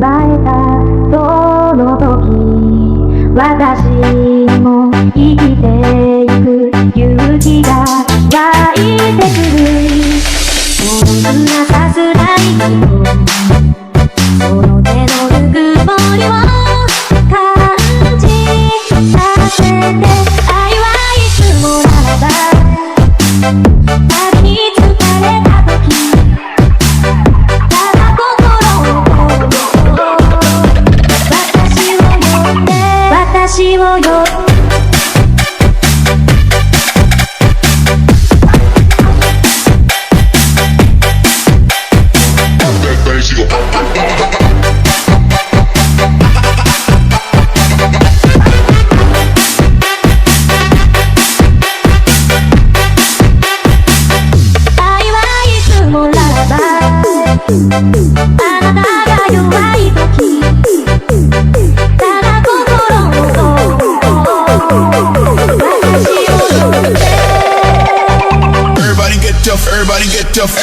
えたその時、私も生きていく勇気が湧いてくる。そんなさすらいとその手のぬくもりを感じさせて、愛はいつもならば旅に疲れた時、ただ心を私を呼んで、私を呼んであなたが弱い時、ただ心を私を呼んで Everybody get tough, everybody get tough,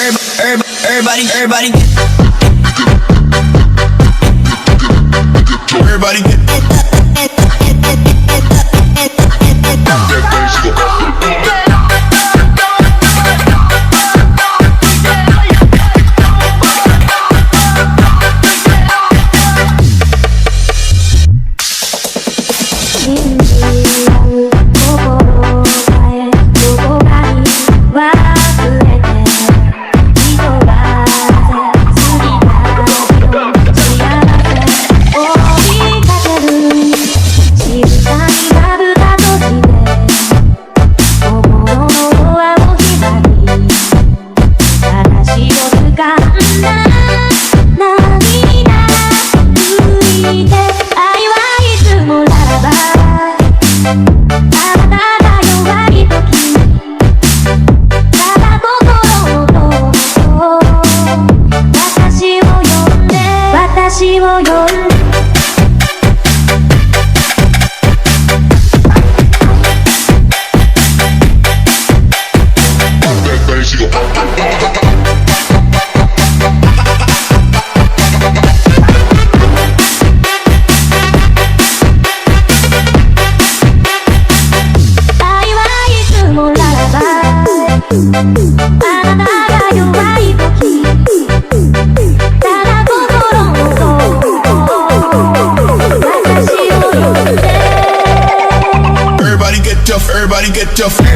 everybody get everybody get私を呼んで愛はいつもならばあなたが弱い時、ただ心を私を呼んで Everybody get tough, everybody get tough.